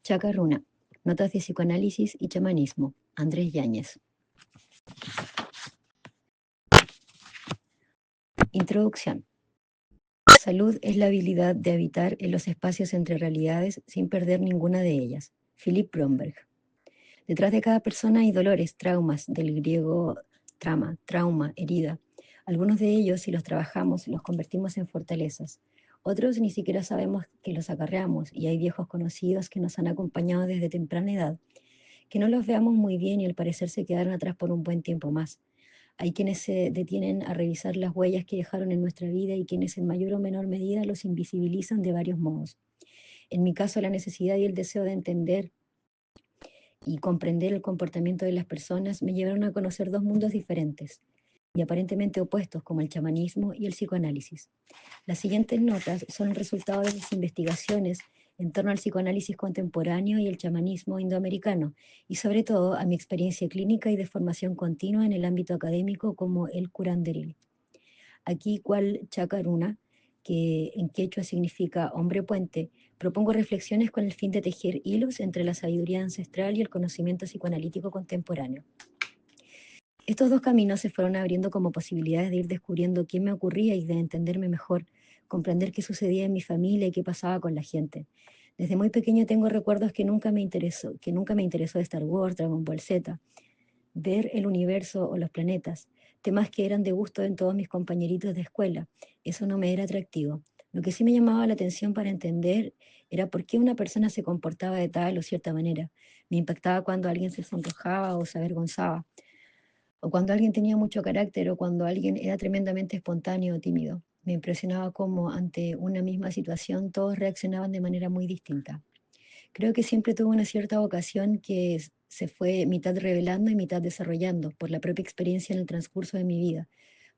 Chacarruna, Notas de psicoanálisis y chamanismo, Andrés Yáñez. Introducción. Salud es la habilidad de habitar en los espacios entre realidades sin perder ninguna de ellas. Philip Bromberg. Detrás de cada persona hay dolores, traumas, del griego trama, trauma, herida. Algunos de ellos, si los trabajamos, los convertimos en fortalezas. Otros ni siquiera sabemos que los acarreamos, y hay viejos conocidos que nos han acompañado desde temprana edad, que no los veamos muy bien y al parecer se quedaron atrás por un buen tiempo más. Hay quienes se detienen a revisar las huellas que dejaron en nuestra vida y quienes en mayor o menor medida los invisibilizan de varios modos. En mi caso, la necesidad y el deseo de entender y comprender el comportamiento de las personas me llevaron a conocer dos mundos diferentes y aparentemente opuestos, como el chamanismo y el psicoanálisis. Las siguientes notas son el resultado de mis investigaciones en torno al psicoanálisis contemporáneo y el chamanismo indoamericano, y sobre todo a mi experiencia clínica y de formación continua en el ámbito académico como el curanderil. Aquí, cual chacaruna, que en quechua significa hombre puente, propongo reflexiones con el fin de tejer hilos entre la sabiduría ancestral y el conocimiento psicoanalítico contemporáneo. Estos dos caminos se fueron abriendo como posibilidades de ir descubriendo qué me ocurría y de entenderme mejor, comprender qué sucedía en mi familia y qué pasaba con la gente. Desde muy pequeño tengo recuerdos que nunca me interesó de Star Wars, Dragon Ball Z, ver el universo o los planetas, temas que eran de gusto en todos mis compañeritos de escuela. Eso no me era atractivo. Lo que sí me llamaba la atención para entender era por qué una persona se comportaba de tal o cierta manera. Me impactaba cuando alguien se sonrojaba o se avergonzaba, o cuando alguien tenía mucho carácter, o cuando alguien era tremendamente espontáneo o tímido. Me impresionaba cómo ante una misma situación todos reaccionaban de manera muy distinta. Creo que siempre tuve una cierta vocación que se fue mitad revelando y mitad desarrollando por la propia experiencia en el transcurso de mi vida.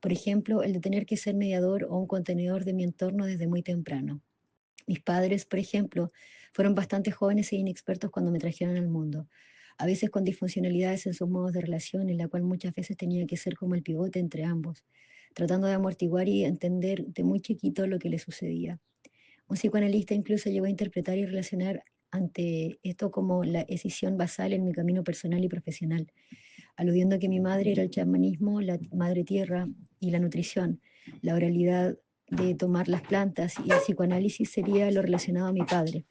Por ejemplo, el de tener que ser mediador o un contenedor de mi entorno desde muy temprano. Mis padres, por ejemplo, fueron bastante jóvenes e inexpertos cuando me trajeron al mundo, a veces con disfuncionalidades en sus modos de relación, en la cual muchas veces tenía que ser como el pivote entre ambos, tratando de amortiguar y entender de muy chiquito lo que le sucedía. Un psicoanalista incluso llegó a interpretar y relacionar ante esto como la escisión basal en mi camino personal y profesional, aludiendo a que mi madre era el chamanismo, la madre tierra y la nutrición, la oralidad de tomar las plantas, y el psicoanálisis sería lo relacionado a mi padre,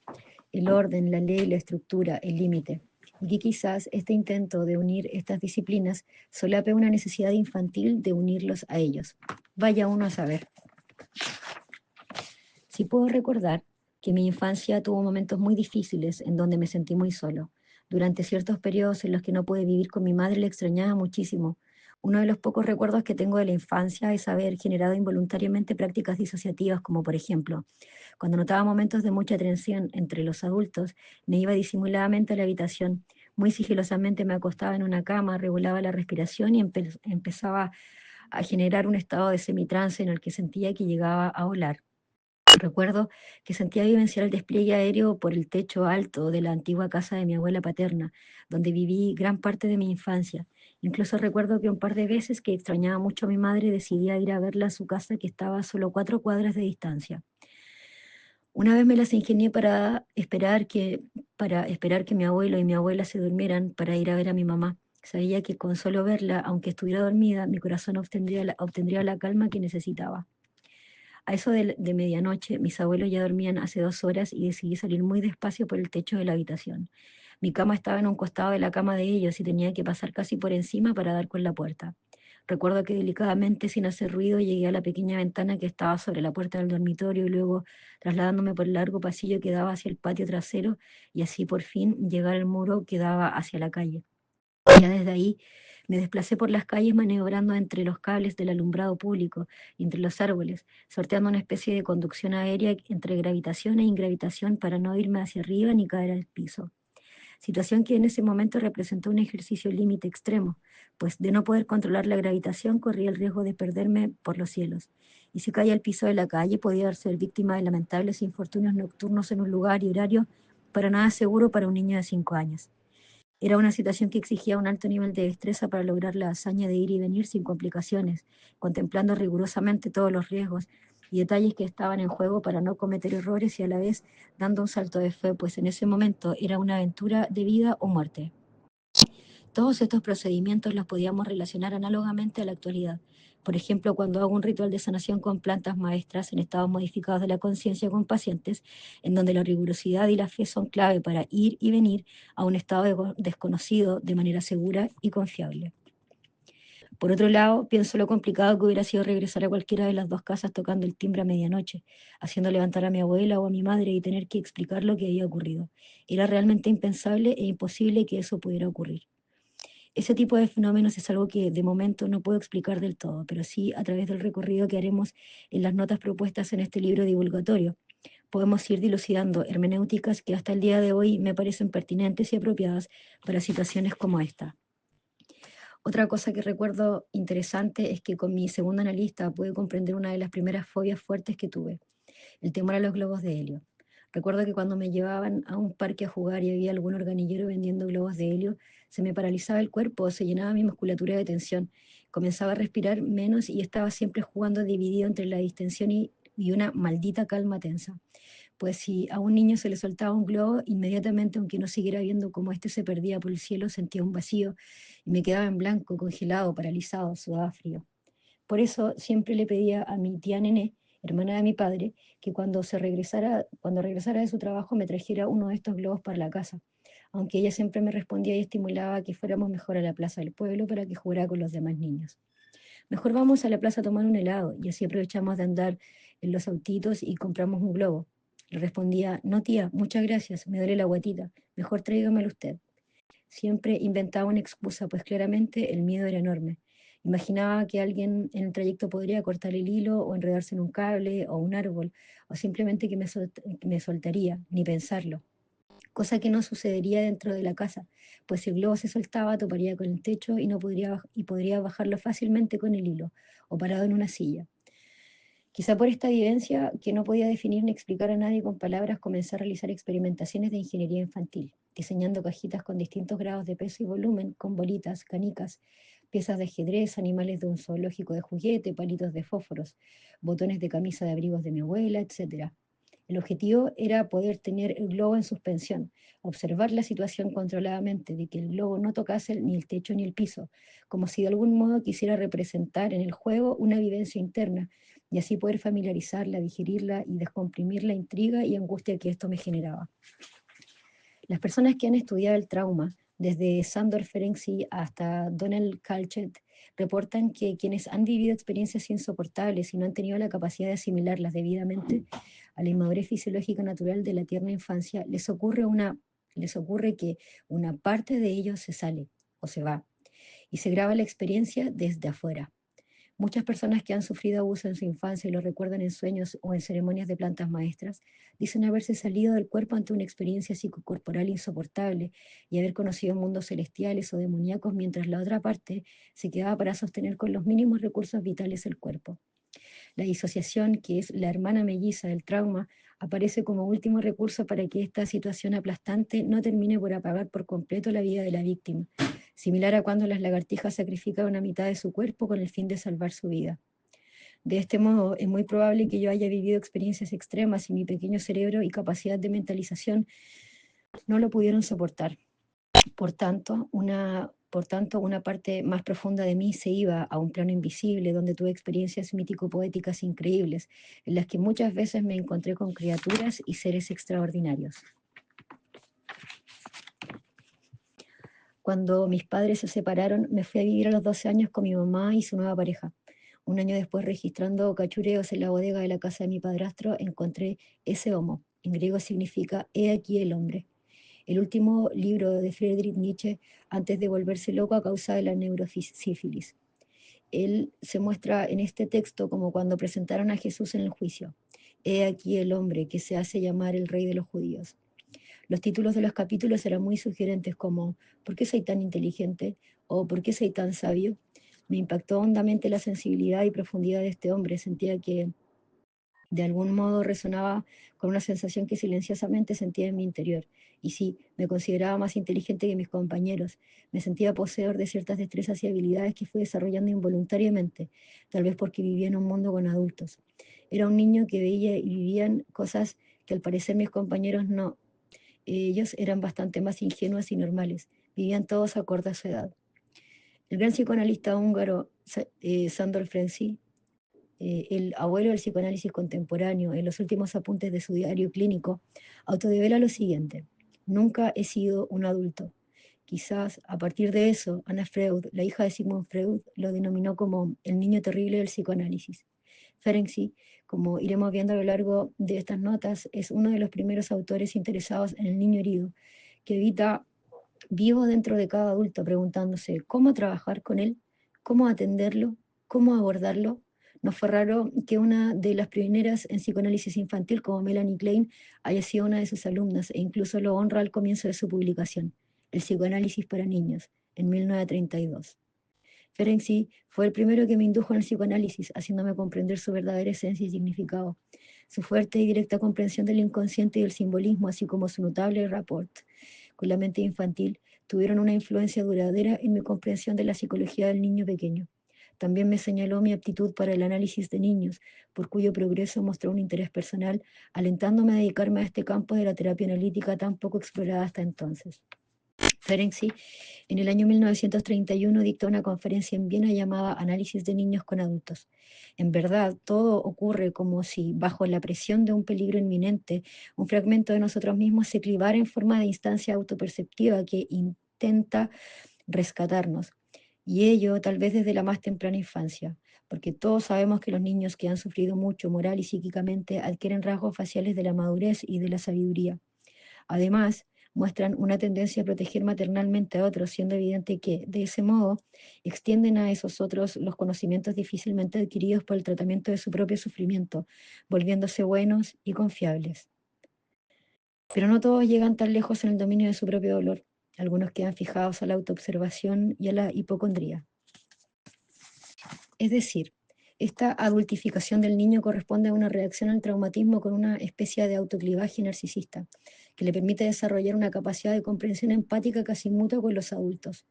el orden, la ley, la estructura, el límite. Y que quizás este intento de unir estas disciplinas solape una necesidad infantil de unirlos a ellos. Vaya uno a saber. Sí puedo recordar que mi infancia tuvo momentos muy difíciles en donde me sentí muy solo. Durante ciertos periodos en los que no pude vivir con mi madre, le extrañaba muchísimo. Uno de los pocos recuerdos que tengo de la infancia es haber generado involuntariamente prácticas disociativas, como por ejemplo, cuando notaba momentos de mucha tensión entre los adultos, me iba disimuladamente a la habitación, muy sigilosamente me acostaba en una cama, regulaba la respiración y empezaba a generar un estado de semitrance en el que sentía que llegaba a volar. Recuerdo que sentía vivenciar el despliegue aéreo por el techo alto de la antigua casa de mi abuela paterna, donde viví gran parte de mi infancia. Incluso recuerdo que un par de veces que extrañaba mucho a mi madre decidí ir a verla a su casa, que estaba a solo 4 cuadras de distancia. Una vez me las ingenié para esperar que mi abuelo y mi abuela se durmieran para ir a ver a mi mamá. Sabía que con solo verla, aunque estuviera dormida, mi corazón obtendría la calma que necesitaba. A eso de medianoche, mis abuelos ya dormían hace 2 horas y decidí salir muy despacio por el techo de la habitación. Mi cama estaba en un costado de la cama de ellos y tenía que pasar casi por encima para dar con la puerta. Recuerdo que delicadamente, sin hacer ruido, llegué a la pequeña ventana que estaba sobre la puerta del dormitorio y luego, trasladándome por el largo pasillo que daba hacia el patio trasero, y así por fin llegar al muro que daba hacia la calle. Ya desde ahí me desplacé por las calles maniobrando entre los cables del alumbrado público y entre los árboles, sorteando una especie de conducción aérea entre gravitación e ingravitación para no irme hacia arriba ni caer al piso. Situación que en ese momento representó un ejercicio límite extremo, pues de no poder controlar la gravitación corría el riesgo de perderme por los cielos. Y si caía al piso de la calle podía ser víctima de lamentables infortunios nocturnos en un lugar y horario para nada seguro para un niño de 5 años. Era una situación que exigía un alto nivel de destreza para lograr la hazaña de ir y venir sin complicaciones, contemplando rigurosamente todos los riesgos y detalles que estaban en juego para no cometer errores y a la vez dando un salto de fe, pues en ese momento era una aventura de vida o muerte. Todos estos procedimientos los podíamos relacionar análogamente a la actualidad. Por ejemplo, cuando hago un ritual de sanación con plantas maestras en estados modificados de la conciencia con pacientes, en donde la rigurosidad y la fe son clave para ir y venir a un estado desconocido de manera segura y confiable. Por otro lado, pienso lo complicado que hubiera sido regresar a cualquiera de las dos casas tocando el timbre a medianoche, haciendo levantar a mi abuela o a mi madre y tener que explicar lo que había ocurrido. Era realmente impensable e imposible que eso pudiera ocurrir. Ese tipo de fenómenos es algo que de momento no puedo explicar del todo, pero sí a través del recorrido que haremos en las notas propuestas en este libro divulgatorio. Podemos ir dilucidando hermenéuticas que hasta el día de hoy me parecen pertinentes y apropiadas para situaciones como esta. Otra cosa que recuerdo interesante es que con mi segundo analista pude comprender una de las primeras fobias fuertes que tuve, el temor a los globos de helio. Recuerdo que cuando me llevaban a un parque a jugar y había algún organillero vendiendo globos de helio, se me paralizaba el cuerpo, se llenaba mi musculatura de tensión, comenzaba a respirar menos y estaba siempre jugando dividido entre la distensión y una maldita calma tensa. Pues si a un niño se le soltaba un globo, inmediatamente, aunque no siguiera viendo cómo éste se perdía por el cielo, sentía un vacío y me quedaba en blanco, congelado, paralizado, sudaba frío. Por eso siempre le pedía a mi tía Nené, hermana de mi padre, que cuando regresara de su trabajo me trajera uno de estos globos para la casa, aunque ella siempre me respondía y estimulaba que fuéramos mejor a la plaza del pueblo para que jugara con los demás niños. Mejor vamos a la plaza a tomar un helado y así aprovechamos de andar en los autitos y compramos un globo. Le respondía, no tía, muchas gracias, me duele la guatita, mejor tráigamelo usted. Siempre inventaba una excusa, pues claramente el miedo era enorme. Imaginaba que alguien en el trayecto podría cortar el hilo o enredarse en un cable o un árbol, o simplemente que me soltaría, ni pensarlo. Cosa que no sucedería dentro de la casa, pues si el globo se soltaba, toparía con el techo y podría bajarlo fácilmente con el hilo, o parado en una silla. Quizá por esta vivencia, que no podía definir ni explicar a nadie con palabras, comencé a realizar experimentaciones de ingeniería infantil, diseñando cajitas con distintos grados de peso y volumen, con bolitas, canicas, piezas de ajedrez, animales de un zoológico de juguete, palitos de fósforos, botones de camisa de abrigos de mi abuela, etc. El objetivo era poder tener el globo en suspensión, observar la situación controladamente, de que el globo no tocase ni el techo ni el piso, como si de algún modo quisiera representar en el juego una vivencia interna, y así poder familiarizarla, digerirla y descomprimir la intriga y angustia que esto me generaba. Las personas que han estudiado el trauma, desde Sándor Ferenczi hasta Donald Kalchet, reportan que quienes han vivido experiencias insoportables y no han tenido la capacidad de asimilarlas debidamente a la inmadurez fisiológica natural de la tierna infancia, les ocurre que una parte de ellos se sale o se va y se graba la experiencia desde afuera. Muchas personas que han sufrido abuso en su infancia y lo recuerdan en sueños o en ceremonias de plantas maestras, dicen haberse salido del cuerpo ante una experiencia psicocorporal insoportable y haber conocido mundos celestiales o demoníacos, mientras la otra parte se quedaba para sostener con los mínimos recursos vitales el cuerpo. La disociación, que es la hermana melliza del trauma, aparece como último recurso para que esta situación aplastante no termine por apagar por completo la vida de la víctima, similar a cuando las lagartijas sacrifican una mitad de su cuerpo con el fin de salvar su vida. De este modo, es muy probable que yo haya vivido experiencias extremas y mi pequeño cerebro y capacidad de mentalización no lo pudieron soportar. Una parte más profunda de mí se iba a un plano invisible donde tuve experiencias mítico-poéticas increíbles, en las que muchas veces me encontré con criaturas y seres extraordinarios. Cuando mis padres se separaron, me fui a vivir a los 12 años con mi mamá y su nueva pareja. Un año después, registrando cachureos en la bodega de la casa de mi padrastro, encontré ese homo. En griego significa he aquí el hombre. El último libro de Friedrich Nietzsche antes de volverse loco a causa de la neurosífilis. Él se muestra en este texto como cuando presentaron a Jesús en el juicio. He aquí el hombre que se hace llamar el rey de los judíos. Los títulos de los capítulos eran muy sugerentes como ¿por qué soy tan inteligente? O ¿por qué soy tan sabio? Me impactó hondamente la sensibilidad y profundidad de este hombre. Sentía que de algún modo resonaba con una sensación que silenciosamente sentía en mi interior. Y sí, me consideraba más inteligente que mis compañeros. Me sentía poseedor de ciertas destrezas y habilidades que fui desarrollando involuntariamente, tal vez porque vivía en un mundo con adultos. Era un niño que veía y vivían cosas que al parecer mis compañeros no. Ellos eran bastante más ingenuos y normales. Vivían todos acorde a su edad. El gran psicoanalista húngaro Sándor Ferenczi, el abuelo del psicoanálisis contemporáneo, en los últimos apuntes de su diario clínico, autodevela lo siguiente: nunca he sido un adulto. Quizás a partir de eso, Anna Freud, la hija de Sigmund Freud, lo denominó como el niño terrible del psicoanálisis. Ferenczi, como iremos viendo a lo largo de estas notas, es uno de los primeros autores interesados en el niño herido, que habita vivo dentro de cada adulto, preguntándose cómo trabajar con él, cómo atenderlo, cómo abordarlo. No fue raro que una de las pioneras en psicoanálisis infantil, como Melanie Klein, haya sido una de sus alumnas e incluso lo honra al comienzo de su publicación, El psicoanálisis para niños, en 1932. Ferenczi fue el primero que me indujo en el psicoanálisis, haciéndome comprender su verdadera esencia y significado, su fuerte y directa comprensión del inconsciente y del simbolismo, así como su notable rapport con la mente infantil, tuvieron una influencia duradera en mi comprensión de la psicología del niño pequeño. También me señaló mi aptitud para el análisis de niños, por cuyo progreso mostró un interés personal, alentándome a dedicarme a este campo de la terapia analítica tan poco explorada hasta entonces. Ferenczi, en el año 1931, dictó una conferencia en Viena llamada Análisis de niños con adultos. En verdad, todo ocurre como si, bajo la presión de un peligro inminente, un fragmento de nosotros mismos se clivara en forma de instancia autoperceptiva que intenta rescatarnos. Y ello tal vez desde la más temprana infancia, porque todos sabemos que los niños que han sufrido mucho moral y psíquicamente adquieren rasgos faciales de la madurez y de la sabiduría. Además, muestran una tendencia a proteger maternalmente a otros, siendo evidente que, de ese modo, extienden a esos otros los conocimientos difícilmente adquiridos por el tratamiento de su propio sufrimiento, volviéndose buenos y confiables. Pero no todos llegan tan lejos en el dominio de su propio dolor. Algunos quedan fijados a la autoobservación y a la hipocondría. Es decir, esta adultificación del niño corresponde a una reacción al traumatismo con una especie de autoclivaje narcisista, que le permite desarrollar una capacidad de comprensión empática casi mutua con los adultos.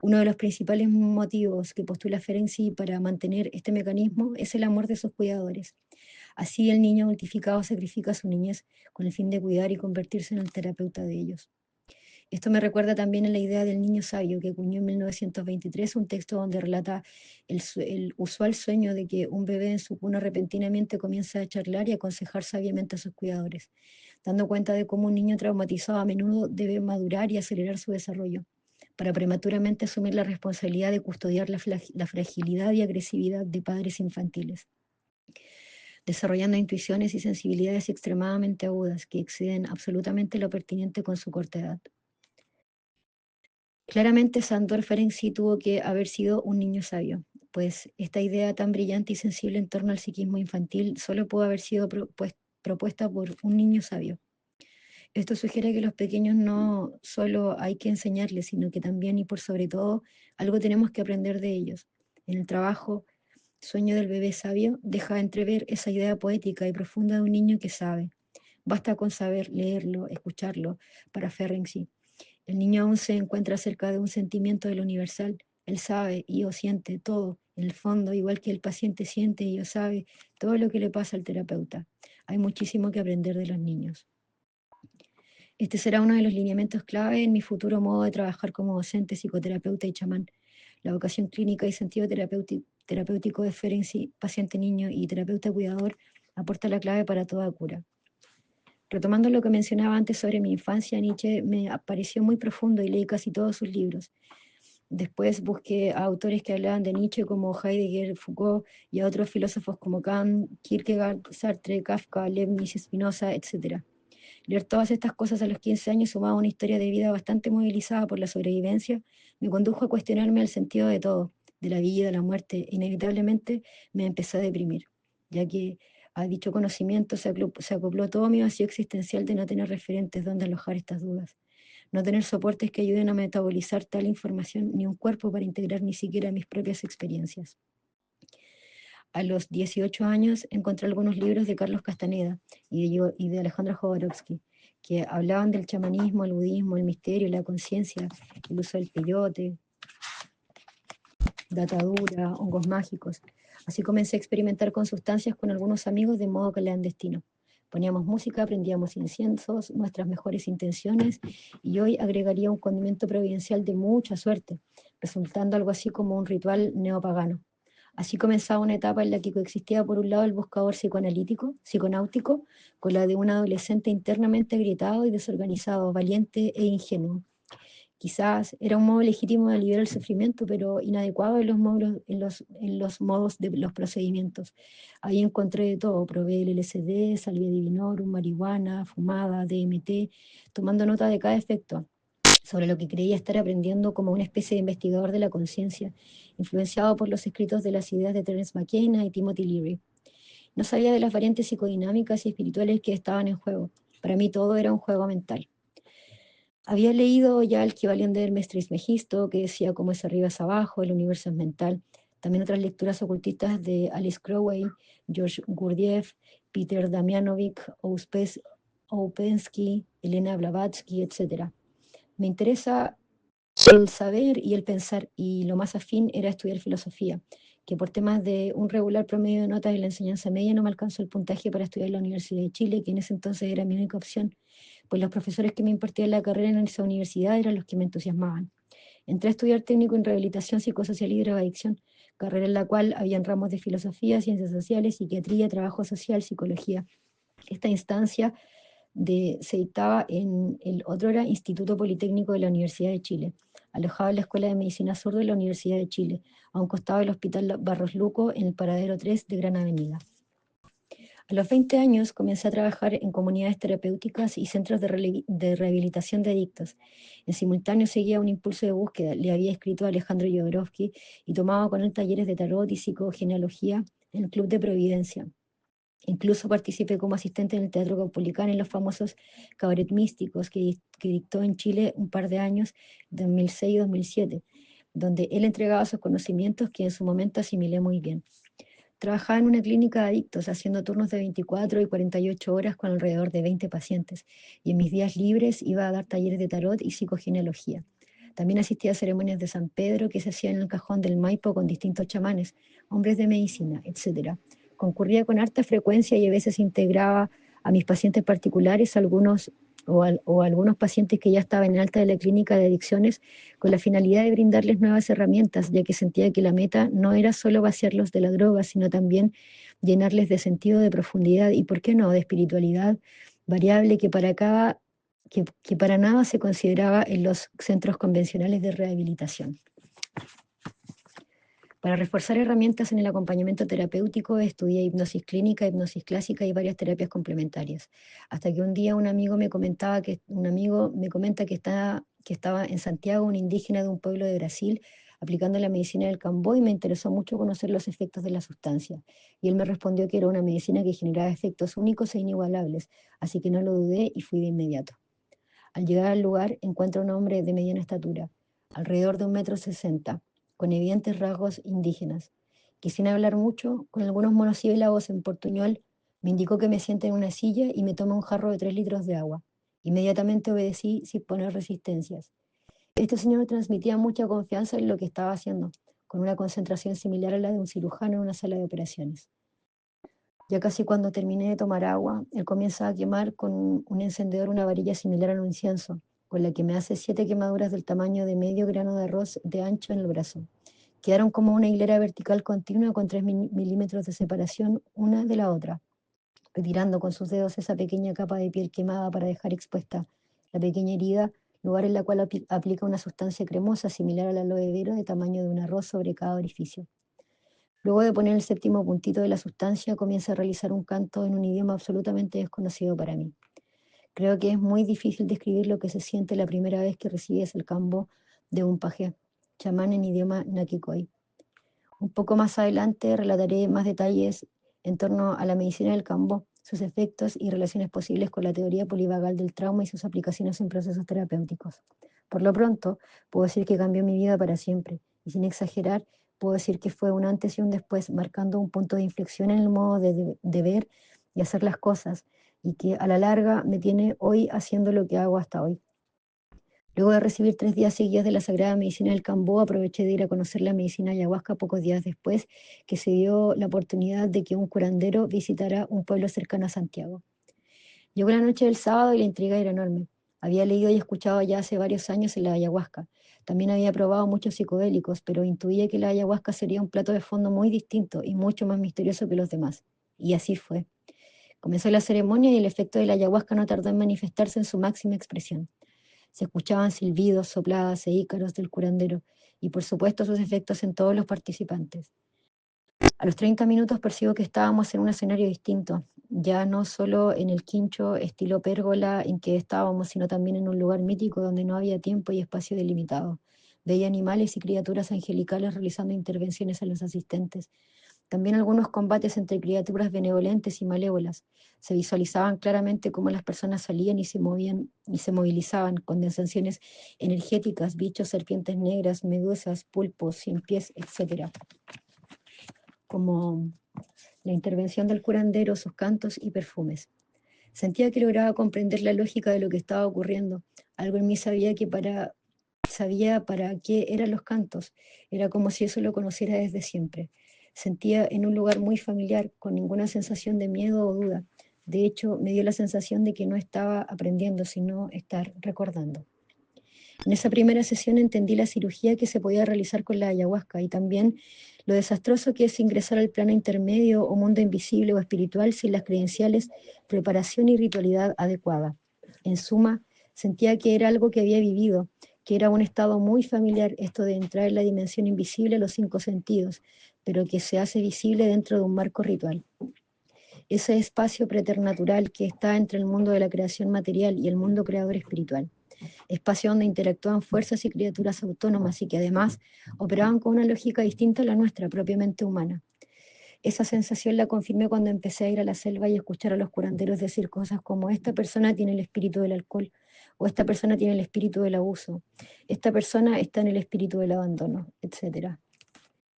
Uno de los principales motivos que postula Ferenczi para mantener este mecanismo es el amor de sus cuidadores. Así el niño adultificado sacrifica su niñez con el fin de cuidar y convertirse en el terapeuta de ellos. Esto me recuerda también a la idea del niño sabio que acuñó en 1923 un texto donde relata el usual sueño de que un bebé en su cuna repentinamente comienza a charlar y aconsejar sabiamente a sus cuidadores, dando cuenta de cómo un niño traumatizado a menudo debe madurar y acelerar su desarrollo, para prematuramente asumir la responsabilidad de custodiar la fragilidad y agresividad de padres infantiles, desarrollando intuiciones y sensibilidades extremadamente agudas que exceden absolutamente lo pertinente con su corta edad. Claramente Sándor Ferenczi tuvo que haber sido un niño sabio, pues esta idea tan brillante y sensible en torno al psiquismo infantil solo pudo haber sido propuesta por un niño sabio. Esto sugiere que los pequeños no solo hay que enseñarles, sino que también y por sobre todo algo tenemos que aprender de ellos. En el trabajo Sueño del bebé sabio deja entrever esa idea poética y profunda de un niño que sabe. Basta con saber leerlo, escucharlo, para Ferenczi. El niño aún se encuentra cerca de un sentimiento de lo universal. Él sabe y o siente todo, en el fondo, igual que el paciente siente y o sabe todo lo que le pasa al terapeuta. Hay muchísimo que aprender de los niños. Este será uno de los lineamientos clave en mi futuro modo de trabajar como docente, psicoterapeuta y chamán. La vocación clínica y sentido terapéutico de Ferenczi, paciente niño y terapeuta cuidador, aporta la clave para toda cura. Retomando lo que mencionaba antes sobre mi infancia, Nietzsche me pareció muy profundo y leí casi todos sus libros. Después busqué a autores que hablaban de Nietzsche como Heidegger, Foucault y a otros filósofos como Kant, Kierkegaard, Sartre, Kafka, Leibniz, Spinoza, etc. Leer todas estas cosas a los 15 años, sumado a una historia de vida bastante movilizada por la sobrevivencia, me condujo a cuestionarme el sentido de todo, de la vida, la muerte, e inevitablemente me empecé a deprimir, ya que a dicho conocimiento se acopló todo mi vacío existencial de no tener referentes donde alojar estas dudas, no tener soportes que ayuden a metabolizar tal información, ni un cuerpo para integrar ni siquiera mis propias experiencias. A los 18 años encontré algunos libros de Carlos Castaneda y de Alejandro Jodorowsky, que hablaban del chamanismo, el budismo, el misterio, la conciencia, el uso del peyote, datadura, hongos mágicos. Así comencé a experimentar con sustancias con algunos amigos de modo clandestino. Poníamos música, prendíamos inciensos, nuestras mejores intenciones, y hoy agregaría un condimento providencial de mucha suerte, resultando algo así como un ritual neopagano. Así comenzaba una etapa en la que coexistía por un lado el buscador psicoanalítico, psiconáutico, con la de un adolescente internamente agrietado y desorganizado, valiente e ingenuo. Quizás era un modo legítimo de aliviar el sufrimiento, pero inadecuado en los modos de los procedimientos. Ahí encontré de todo, probé el LSD, salvia divinorum, marihuana, fumada, DMT, tomando nota de cada efecto, sobre lo que creía estar aprendiendo como una especie de investigador de la conciencia, influenciado por los escritos de las ideas de Terence McKenna y Timothy Leary. No sabía de las variantes psicodinámicas y espirituales que estaban en juego. Para mí todo era un juego mental. Había leído ya el Kybalion de Hermes Trismegisto, que decía cómo es arriba es abajo, el universo es mental. También otras lecturas ocultistas de Alice Crowley, George Gurdjieff, Peter Damianovic, Ouspensky, Elena Blavatsky, etc. Me interesa el saber y el pensar, y lo más afín era estudiar filosofía, que por temas de un regular promedio de notas en la enseñanza media no me alcanzó el puntaje para estudiar en la Universidad de Chile, que en ese entonces era mi única opción, pues los profesores que me impartían la carrera en esa universidad eran los que me entusiasmaban. Entré a estudiar técnico en rehabilitación psicosocial y drogadicción, carrera en la cual habían ramos de filosofía, ciencias sociales, psiquiatría, trabajo social, psicología. Esta instancia se dictaba en el otrora Instituto Politécnico de la Universidad de Chile, alojado en la Escuela de Medicina Sur de la Universidad de Chile, a un costado del Hospital Barros Luco, en el paradero 3 de Gran Avenida. A los 20 años comencé a trabajar en comunidades terapéuticas y centros de rehabilitación de adictos. En simultáneo seguía un impulso de búsqueda. Le había escrito a Alejandro Jodorowsky y tomaba con él talleres de tarot y psicogenealogía en el Club de Providencia. Incluso participé como asistente en el Teatro Caupolicán en los famosos cabaret místicos que dictó en Chile un par de años, 2006 y 2007, donde él entregaba sus conocimientos que en su momento asimilé muy bien. Trabajaba en una clínica de adictos, haciendo turnos de 24 y 48 horas con alrededor de 20 pacientes, y en mis días libres iba a dar talleres de tarot y psicogenealogía. También asistía a ceremonias de San Pedro que se hacían en el cajón del Maipo con distintos chamanes, hombres de medicina, etc. Concurría con harta frecuencia y a veces integraba a mis pacientes particulares, algunos pacientes que ya estaban en alta de la clínica de adicciones, con la finalidad de brindarles nuevas herramientas, ya que sentía que la meta no era solo vaciarlos de la droga, sino también llenarles de sentido, de profundidad y, ¿por qué no?, de espiritualidad variable que para nada se consideraba en los centros convencionales de rehabilitación. Para reforzar herramientas en el acompañamiento terapéutico, estudié hipnosis clínica, hipnosis clásica y varias terapias complementarias. Hasta que un día un amigo me comenta que estaba en Santiago, un indígena de un pueblo de Brasil, aplicando la medicina del Cambó, y me interesó mucho conocer los efectos de la sustancia. Y él me respondió que era una medicina que generaba efectos únicos e inigualables, así que no lo dudé y fui de inmediato. Al llegar al lugar encuentro a un hombre de mediana estatura, alrededor de 1,60 m, con evidentes rasgos indígenas, que sin hablar mucho, con algunos monosílabos en portuñol, me indicó que me siente en una silla y me toma un jarro de 3 litros de agua. Inmediatamente obedecí sin poner resistencias. Este señor transmitía mucha confianza en lo que estaba haciendo, con una concentración similar a la de un cirujano en una sala de operaciones. Ya casi cuando terminé de tomar agua, él comienza a quemar con un encendedor una varilla similar a un incienso, con la que me hace 7 quemaduras del tamaño de medio grano de arroz de ancho en el brazo. Quedaron como una hilera vertical continua con 3 milímetros de separación una de la otra, retirando con sus dedos esa pequeña capa de piel quemada para dejar expuesta la pequeña herida, lugar en la cual aplica una sustancia cremosa similar al aloe vera de tamaño de un arroz sobre cada orificio. Luego de poner el séptimo puntito de la sustancia, comienza a realizar un canto en un idioma absolutamente desconocido para mí. Creo que es muy difícil describir lo que se siente la primera vez que recibes el cambo de un paje, chamán en idioma naquicoi. Un poco más adelante relataré más detalles en torno a la medicina del cambo, sus efectos y relaciones posibles con la teoría polivagal del trauma y sus aplicaciones en procesos terapéuticos. Por lo pronto, puedo decir que cambió mi vida para siempre, y sin exagerar, puedo decir que fue un antes y un después, marcando un punto de inflexión en el modo de ver y hacer las cosas, y que a la larga me tiene hoy haciendo lo que hago hasta hoy. Luego de recibir 3 días seguidos de la Sagrada Medicina del Cambó, aproveché de ir a conocer la medicina ayahuasca pocos días después que se dio la oportunidad de que un curandero visitara un pueblo cercano a Santiago. Llegó la noche del sábado y la intriga era enorme. Había leído y escuchado ya hace varios años en la ayahuasca. También había probado muchos psicodélicos, pero intuía que la ayahuasca sería un plato de fondo muy distinto y mucho más misterioso que los demás. Y así fue. Comenzó la ceremonia y el efecto de la ayahuasca no tardó en manifestarse en su máxima expresión. Se escuchaban silbidos, sopladas e ícaros del curandero, y por supuesto sus efectos en todos los participantes. A los 30 minutos percibo que estábamos en un escenario distinto, ya no solo en el quincho estilo pérgola en que estábamos, sino también en un lugar mítico donde no había tiempo y espacio delimitado. Veía animales y criaturas angelicales realizando intervenciones a los asistentes. También algunos combates entre criaturas benevolentes y malévolas. Se visualizaban claramente cómo las personas salían y se movían y se movilizaban con sensaciones energéticas, bichos, serpientes negras, medusas, pulpos, sin pies, etcétera, como la intervención del curandero, sus cantos y perfumes. Sentía que lograba comprender la lógica de lo que estaba ocurriendo. Algo en mí sabía para qué eran los cantos. Era como si eso lo conociera desde siempre. Sentía en un lugar muy familiar, con ninguna sensación de miedo o duda. De hecho, me dio la sensación de que no estaba aprendiendo, sino estar recordando. En esa primera sesión entendí la cirugía que se podía realizar con la ayahuasca y también lo desastroso que es ingresar al plano intermedio o mundo invisible o espiritual sin las credenciales, preparación y ritualidad adecuada. En suma, sentía que era algo que había vivido, que era un estado muy familiar esto de entrar en la dimensión invisible a los 5 sentidos, pero que se hace visible dentro de un marco ritual. Ese espacio preternatural que está entre el mundo de la creación material y el mundo creador espiritual, espacio donde interactúan fuerzas y criaturas autónomas y que además operaban con una lógica distinta a la nuestra, propiamente humana. Esa sensación la confirmé cuando empecé a ir a la selva y escuchar a los curanderos decir cosas como esta persona tiene el espíritu del alcohol, o esta persona tiene el espíritu del abuso, esta persona está en el espíritu del abandono, etcétera.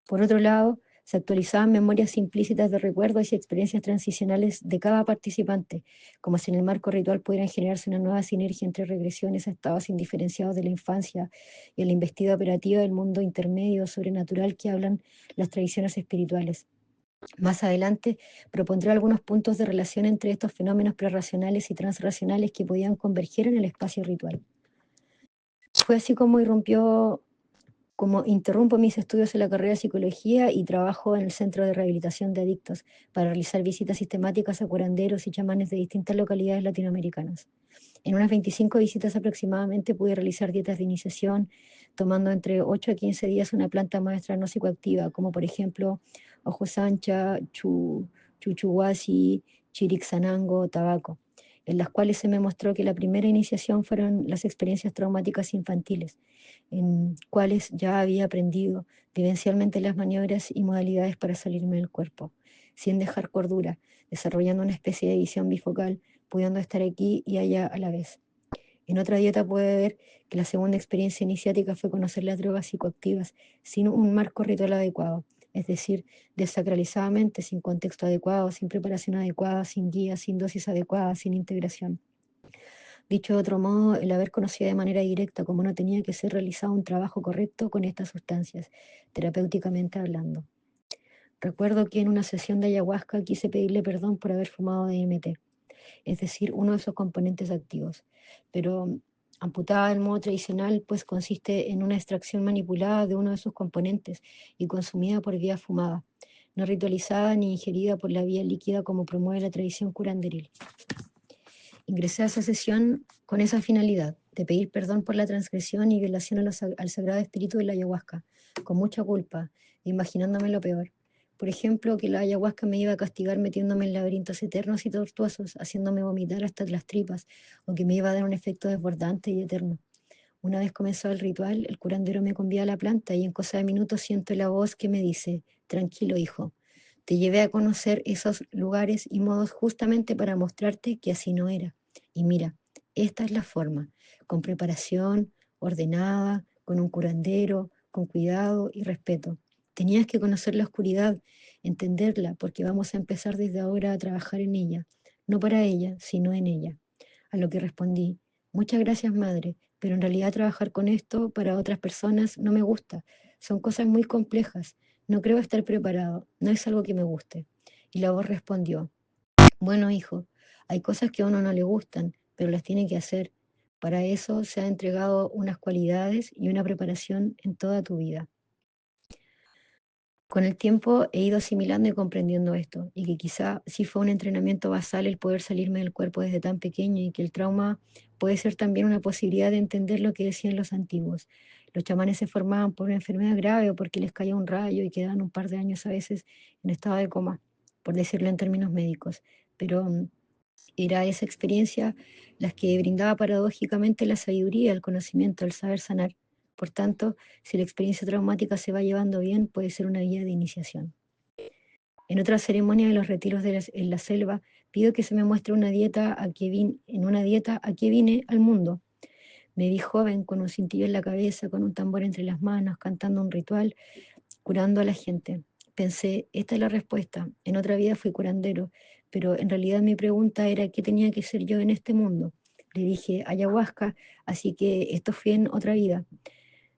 Por otro lado, se actualizaban memorias implícitas de recuerdos y experiencias transicionales de cada participante, como si en el marco ritual pudieran generarse una nueva sinergia entre regresiones a estados indiferenciados de la infancia y la investida operativa del mundo intermedio sobrenatural que hablan las tradiciones espirituales. Más adelante propondré algunos puntos de relación entre estos fenómenos prerracionales y transracionales que podían converger en el espacio ritual. Fue así como interrumpo mis estudios en la carrera de psicología y trabajo en el Centro de Rehabilitación de Adictos para realizar visitas sistemáticas a curanderos y chamanes de distintas localidades latinoamericanas. En unas 25 visitas aproximadamente pude realizar dietas de iniciación, tomando entre 8 a 15 días una planta maestra no psicoactiva, como por ejemplo ojo sancha, chuchuhuasi, chirixanango, tabaco, en las cuales se me mostró que la primera iniciación fueron las experiencias traumáticas infantiles, en cuales ya había aprendido vivencialmente las maniobras y modalidades para salirme del cuerpo, sin dejar cordura, desarrollando una especie de visión bifocal, pudiendo estar aquí y allá a la vez. En otra dieta puede ver que la segunda experiencia iniciática fue conocer las drogas psicoactivas sin un marco ritual adecuado, es decir, desacralizadamente, sin contexto adecuado, sin preparación adecuada, sin guía, sin dosis adecuada, sin integración. Dicho de otro modo, el haber conocido de manera directa cómo no tenía que ser realizado un trabajo correcto con estas sustancias, terapéuticamente hablando. Recuerdo que en una sesión de ayahuasca quise pedirle perdón por haber fumado DMT, es decir, uno de sus componentes activos, pero amputada del modo tradicional, pues consiste en una extracción manipulada de uno de sus componentes y consumida por vía fumada, no ritualizada ni ingerida por la vía líquida como promueve la tradición curanderil. Ingresé a esa sesión con esa finalidad, de pedir perdón por la transgresión y violación al sagrado espíritu de la ayahuasca, con mucha culpa, imaginándome lo peor. Por ejemplo, que la ayahuasca me iba a castigar metiéndome en laberintos eternos y tortuosos, haciéndome vomitar hasta las tripas, o que me iba a dar un efecto desbordante y eterno. Una vez comenzado el ritual, el curandero me convida a la planta y en cosa de minutos siento la voz que me dice: tranquilo, hijo, te llevé a conocer esos lugares y modos justamente para mostrarte que así no era. Y mira, esta es la forma, con preparación, ordenada, con un curandero, con cuidado y respeto. Tenías que conocer la oscuridad, entenderla, porque vamos a empezar desde ahora a trabajar en ella, no para ella, sino en ella. A lo que respondí: muchas gracias, madre, pero en realidad trabajar con esto para otras personas no me gusta. Son cosas muy complejas. No creo estar preparado. No es algo que me guste. Y la voz respondió, bueno, hijo, hay cosas que a uno no le gustan, pero las tiene que hacer. Para eso se ha entregado unas cualidades y una preparación en toda tu vida. Con el tiempo he ido asimilando y comprendiendo esto, y que quizá sí fue un entrenamiento basal el poder salirme del cuerpo desde tan pequeño y que el trauma puede ser también una posibilidad de entender lo que decían los antiguos. Los chamanes se formaban por una enfermedad grave o porque les caía un rayo y quedaban un par de años a veces en estado de coma, por decirlo en términos médicos. Pero era esa experiencia las que brindaba paradójicamente la sabiduría, el conocimiento, el saber sanar. Por tanto, si la experiencia traumática se va llevando bien, puede ser una guía de iniciación. En otra ceremonia de los retiros en la selva, pido que se me muestre una dieta en una dieta a que vine al mundo. Me vi joven, con un cintillo en la cabeza, con un tambor entre las manos, cantando un ritual, curando a la gente. Pensé, esta es la respuesta. En otra vida fui curandero, pero en realidad mi pregunta era qué tenía que ser yo en este mundo. Le dije ayahuasca, así que esto fue en otra vida.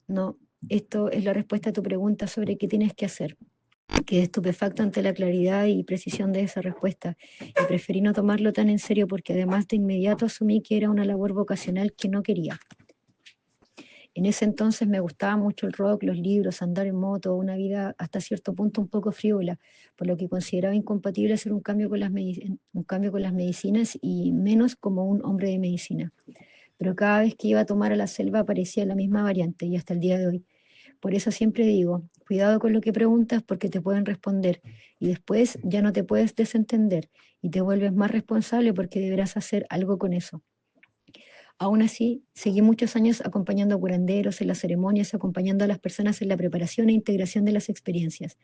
No, esto es la respuesta a tu pregunta sobre qué tienes que hacer. Quedé estupefacto ante la claridad y precisión de esa respuesta y preferí no tomarlo tan en serio porque además de inmediato asumí que era una labor vocacional que no quería. En ese entonces me gustaba mucho el rock, los libros, andar en moto, una vida hasta cierto punto un poco frívola, por lo que consideraba incompatible hacer un cambio con las medicinas y menos como un hombre de medicina. Pero cada vez que iba a tomar a la selva aparecía la misma variante y hasta el día de hoy. Por eso siempre digo, cuidado con lo que preguntas porque te pueden responder y después ya no te puedes desentender y te vuelves más responsable porque deberás hacer algo con eso. Aún así, seguí muchos años acompañando a curanderos en las ceremonias, acompañando a las personas en la preparación e integración de las experiencias.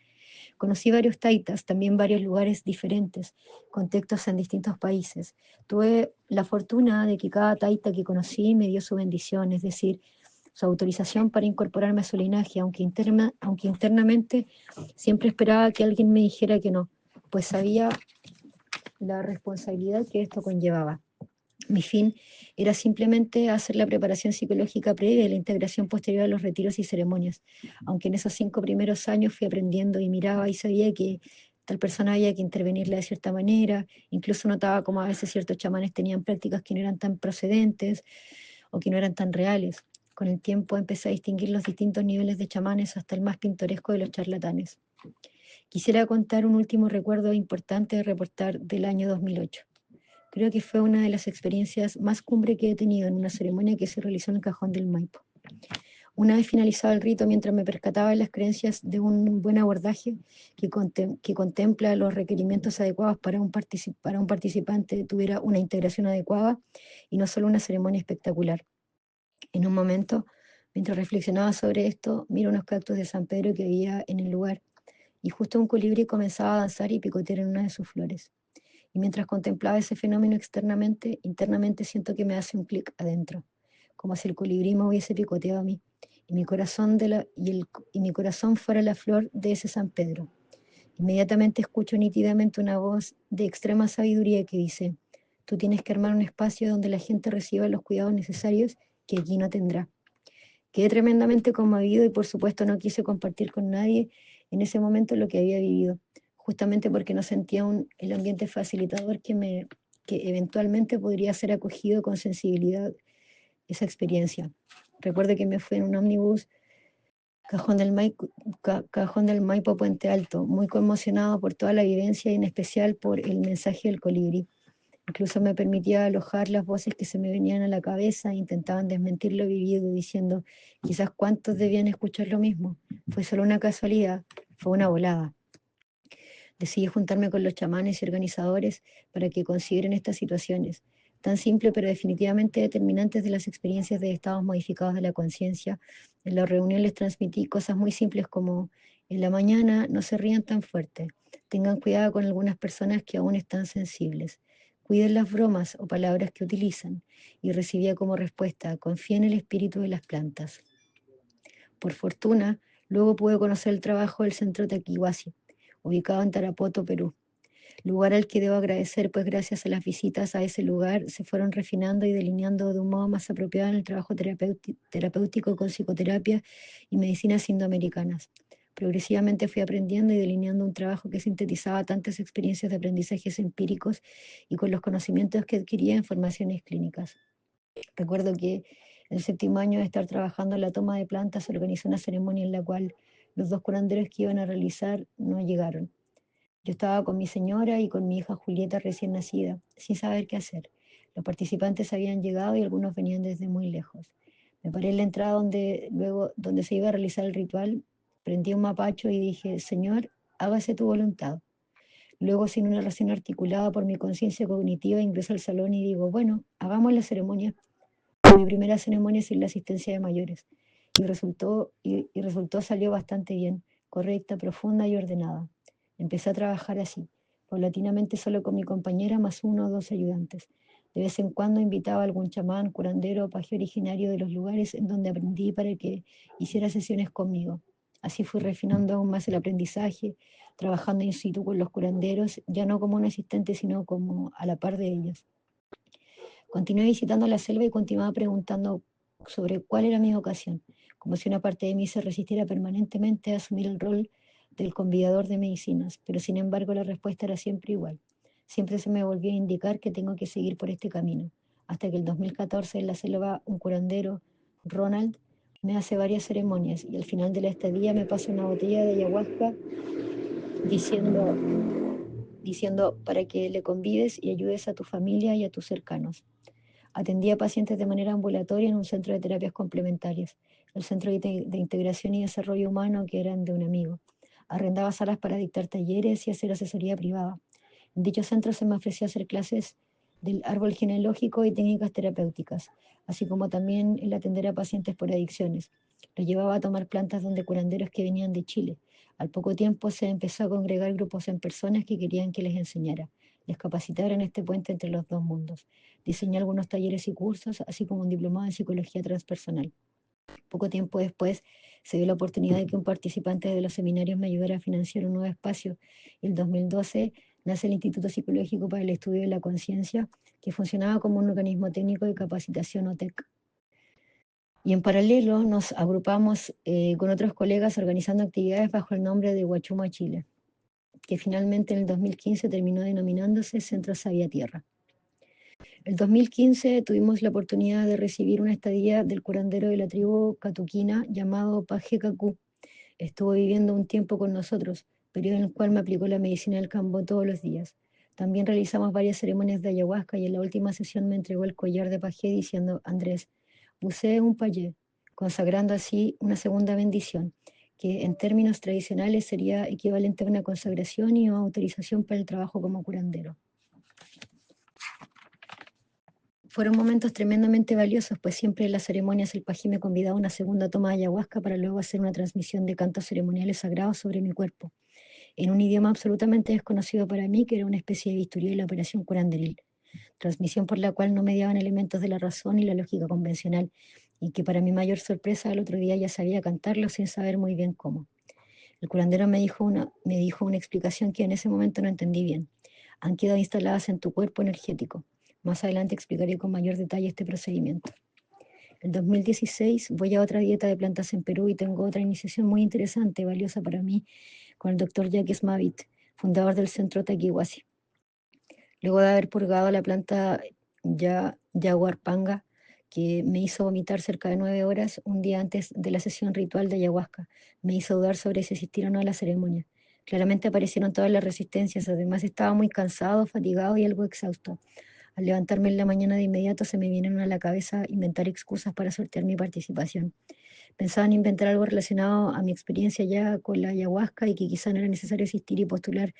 Conocí varios taitas, también varios lugares diferentes, contextos en distintos países. Tuve la fortuna de que cada taita que conocí me dio su bendición, es decir, su autorización para incorporarme a su linaje, aunque internamente siempre esperaba que alguien me dijera que no, pues sabía la responsabilidad que esto conllevaba. Mi fin era simplemente hacer la preparación psicológica previa y la integración posterior a los retiros y ceremonias, aunque en esos 5 primeros años fui aprendiendo y miraba y sabía que tal persona había que intervenirla de cierta manera, incluso notaba como a veces ciertos chamanes tenían prácticas que no eran tan procedentes o que no eran tan reales. Con el tiempo empecé a distinguir los distintos niveles de chamanes hasta el más pintoresco de los charlatanes. Quisiera contar un último recuerdo importante de reportar del año 2008. Creo que fue una de las experiencias más cumbre que he tenido en una ceremonia que se realizó en el Cajón del Maipo. Una vez finalizado el rito, mientras me percataba de las creencias de un buen abordaje que contempla los requerimientos adecuados para un participante tuviera una integración adecuada y no solo una ceremonia espectacular. En un momento, mientras reflexionaba sobre esto, miro unos cactus de San Pedro que había en el lugar y justo un colibrí comenzaba a danzar y picotear en una de sus flores. Y mientras contemplaba ese fenómeno externamente, internamente siento que me hace un clic adentro, como si el colibrí me hubiese picoteado a mí y mi corazón fuera la flor de ese San Pedro. Inmediatamente escucho nítidamente una voz de extrema sabiduría que dice, tú tienes que armar un espacio donde la gente reciba los cuidados necesarios que aquí no tendrá. Quedé tremendamente conmovido y por supuesto no quise compartir con nadie en ese momento lo que había vivido, justamente porque no sentía el ambiente facilitador que eventualmente podría ser acogido con sensibilidad esa experiencia. Recuerdo que me fui en un ómnibus Cajón del Maipo Puente Alto, muy conmocionado por toda la vivencia y en especial por el mensaje del colibrí. Incluso me permitía alojar las voces que se me venían a la cabeza e intentaban desmentir lo vivido, diciendo, quizás cuántos debían escuchar lo mismo. Fue solo una casualidad, fue una volada. Decidí juntarme con los chamanes y organizadores para que consideren estas situaciones, tan simples pero definitivamente determinantes de las experiencias de estados modificados de la conciencia. En la reunión les transmití cosas muy simples como, en la mañana no se rían tan fuerte, tengan cuidado con algunas personas que aún están sensibles, cuiden las bromas o palabras que utilizan, y recibía como respuesta, confía en el espíritu de las plantas. Por fortuna, luego pude conocer el trabajo del centro Taquihuasi, ubicado en Tarapoto, Perú. lugar al que debo agradecer, pues gracias a las visitas a ese lugar se fueron refinando y delineando de un modo más apropiado en el trabajo terapéutico con psicoterapia y medicinas indoamericanas. Progresivamente fui aprendiendo y delineando un trabajo que sintetizaba tantas experiencias de aprendizajes empíricos y con los conocimientos que adquiría en formaciones clínicas. Recuerdo que el séptimo año de estar trabajando en la toma de plantas se organizó una ceremonia en la cual los dos curanderos que iban a realizar no llegaron. Yo estaba con mi señora y con mi hija Julieta recién nacida, sin saber qué hacer. Los participantes habían llegado y algunos venían desde muy lejos. Me paré en la entrada donde se iba a realizar el ritual, prendí un mapacho y dije, Señor, hágase tu voluntad. Luego, sin una razón articulada por mi conciencia cognitiva, ingreso al salón y digo, bueno, hagamos la ceremonia. Mi primera ceremonia sin la asistencia de mayores. Y resultó salió bastante bien, correcta, profunda y ordenada. Empecé a trabajar así, paulatinamente solo con mi compañera más uno o dos ayudantes. De vez en cuando invitaba a algún chamán, curandero o paje originario de los lugares en donde aprendí para que hiciera sesiones conmigo. Así fui refinando aún más el aprendizaje, trabajando in situ con los curanderos, ya no como un asistente, sino como a la par de ellos. Continué visitando la selva y continuaba preguntando sobre cuál era mi vocación, como si una parte de mí se resistiera permanentemente a asumir el rol del convidador de medicinas, pero sin embargo la respuesta era siempre igual. Siempre se me volvía a indicar que tengo que seguir por este camino, hasta que el 2014 en la selva un curandero, Ronald, me hace varias ceremonias y al final de la estadía me pasa una botella de ayahuasca diciendo para que le convides y ayudes a tu familia y a tus cercanos. Atendía pacientes de manera ambulatoria en un centro de terapias complementarias, el Centro de Integración y Desarrollo Humano, que eran de un amigo. Arrendaba salas para dictar talleres y hacer asesoría privada. En dicho centro se me ofreció hacer clases del árbol genealógico y técnicas terapéuticas, así como también el atender a pacientes por adicciones. Lo llevaba a tomar plantas donde curanderos que venían de Chile. Al poco tiempo se empezó a congregar grupos en personas que querían que les enseñara, les capacitara en este puente entre los dos mundos. Diseñé algunos talleres y cursos, así como un diplomado en psicología transpersonal. Poco tiempo después se dio la oportunidad de que un participante de los seminarios me ayudara a financiar un nuevo espacio. En el 2012 nace el Instituto Psicológico para el Estudio de la Conciencia, que funcionaba como un organismo técnico de capacitación OTEC. Y en paralelo nos agrupamos con otros colegas organizando actividades bajo el nombre de Huachuma Chile, que finalmente en el 2015 terminó denominándose Centro Sabia Tierra. El 2015 tuvimos la oportunidad de recibir una estadía del curandero de la tribu catuquina llamado Paje Cacú. Estuvo viviendo un tiempo con nosotros, periodo en el cual me aplicó la medicina del cambo todos los días. También realizamos varias ceremonias de ayahuasca y en la última sesión me entregó el collar de Paje diciendo, Andrés, usé un payé, consagrando así una segunda bendición, que en términos tradicionales sería equivalente a una consagración y una autorización para el trabajo como curandero. Fueron momentos tremendamente valiosos, pues siempre en las ceremonias el pají me convidaba a una segunda toma de ayahuasca para luego hacer una transmisión de cantos ceremoniales sagrados sobre mi cuerpo, en un idioma absolutamente desconocido para mí, que era una especie de bisturí de la operación curanderil, transmisión por la cual no mediaban elementos de la razón y la lógica convencional, y que para mi mayor sorpresa al otro día ya sabía cantarlo sin saber muy bien cómo. El curandero me dijo una explicación que en ese momento no entendí bien. Han quedado instaladas en tu cuerpo energético. Más adelante explicaré con mayor detalle este procedimiento. En 2016 voy a otra dieta de plantas en Perú y tengo otra iniciación muy interesante, valiosa para mí, con el doctor Jacques Mavit, fundador del centro Taquihuasi. Luego de haber purgado la planta Yaguarpanga, que me hizo vomitar cerca de 9 horas un día antes de la sesión ritual de ayahuasca, me hizo dudar sobre si asistir o no a la ceremonia. Claramente aparecieron todas las resistencias, además estaba muy cansado, fatigado y algo exhausto. Al levantarme en la mañana de inmediato se me vinieron a la cabeza inventar excusas para sortear mi participación. Pensaba en inventar algo relacionado a mi experiencia ya con la ayahuasca y que quizá no era necesario asistir y postular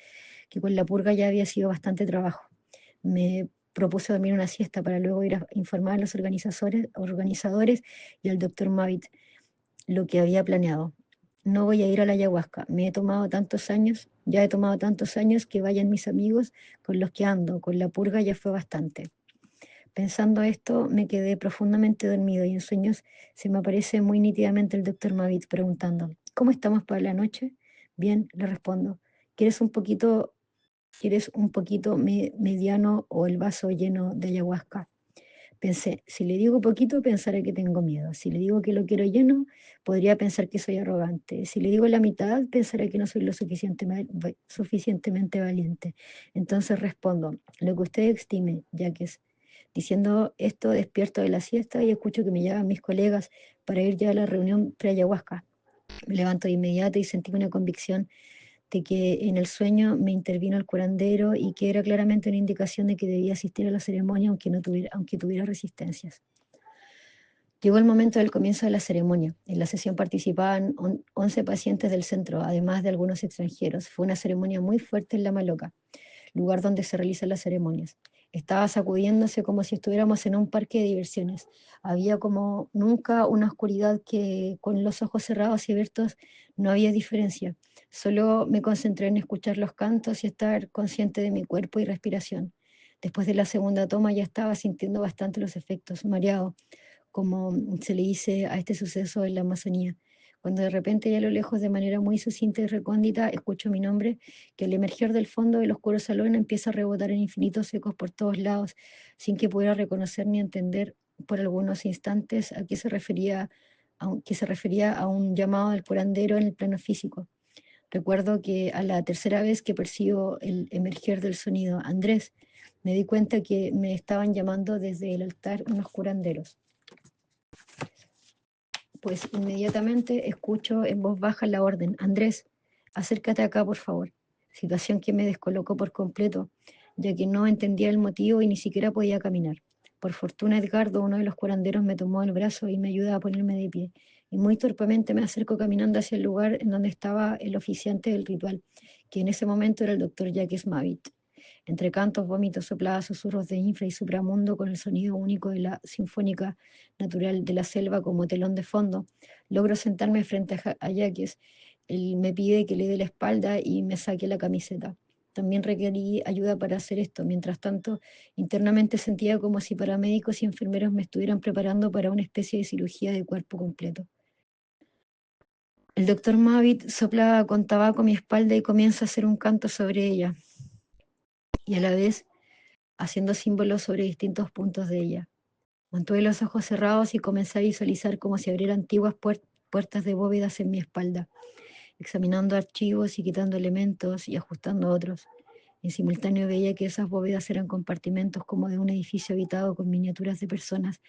que con la purga ya había sido bastante trabajo. Me propuse dormir una siesta para luego ir a informar a los organizadores y al doctor Mavit lo que había planeado. No voy a ir a la ayahuasca, ya he tomado tantos años que vayan mis amigos con los que ando, con la purga ya fue bastante. Pensando esto, me quedé profundamente dormido y en sueños se me aparece muy nítidamente el doctor Mavit preguntando, ¿cómo estamos para la noche? Bien, le respondo, ¿quieres un poquito ¿Quieres un poquito mediano o el vaso lleno de ayahuasca? Pensé, si le digo poquito, pensará que tengo miedo. Si le digo que lo quiero lleno, podría pensar que soy arrogante. Si le digo la mitad, pensará que no soy lo suficientemente valiente. Entonces respondo, lo que usted estime, ya que es. Diciendo esto, despierto de la siesta y escucho que me llaman mis colegas para ir ya a la reunión pre-ayahuasca. Me levanto de inmediato y sentí una convicción de que en el sueño me intervino el curandero y que era claramente una indicación de que debía asistir a la ceremonia aunque tuviera resistencias. Llegó el momento del comienzo de la ceremonia. En la sesión participaban 11 pacientes del centro, además de algunos extranjeros. Fue una ceremonia muy fuerte en La Maloca, lugar donde se realizan las ceremonias. Estaba sacudiéndose como si estuviéramos en un parque de diversiones. Había como nunca una oscuridad que con los ojos cerrados y abiertos no había diferencia. Solo me concentré en escuchar los cantos y estar consciente de mi cuerpo y respiración. Después de la segunda toma ya estaba sintiendo bastante los efectos, mareado, como se le dice a este suceso en la Amazonía. Cuando de repente y a lo lejos, de manera muy sucinta y recóndita, escucho mi nombre, que al emerger del fondo del oscuro salón empieza a rebotar en infinitos ecos por todos lados, sin que pudiera reconocer ni entender por algunos instantes a qué se refería, que se refería a un llamado del curandero en el plano físico. Recuerdo que a la tercera vez que percibo el emerger del sonido, Andrés, me di cuenta que me estaban llamando desde el altar unos curanderos. Pues inmediatamente escucho en voz baja la orden, Andrés, acércate acá por favor. Situación que me descolocó por completo, ya que no entendía el motivo y ni siquiera podía caminar. Por fortuna Edgardo, uno de los curanderos, me tomó el brazo y me ayuda a ponerme de pie. Y muy torpemente me acerco caminando hacia el lugar en donde estaba el oficiante del ritual, que en ese momento era el doctor Jacques Mavit. Entre cantos, vómitos, sopladas, susurros de infra y supramundo con el sonido único de la sinfónica natural de la selva como telón de fondo, logro sentarme frente a Jacques. Él me pide que le dé la espalda y me saque la camiseta. También requerí ayuda para hacer esto. Mientras tanto, internamente sentía como si paramédicos y enfermeros me estuvieran preparando para una especie de cirugía de cuerpo completo. El doctor Mavit sopla con tabaco mi espalda y comienza a hacer un canto sobre ella, y a la vez haciendo símbolos sobre distintos puntos de ella. Mantuve los ojos cerrados y comencé a visualizar como si abriera antiguas puertas de bóvedas en mi espalda, examinando archivos y quitando elementos y ajustando otros. En simultáneo veía que esas bóvedas eran compartimentos como de un edificio habitado con miniaturas de personas,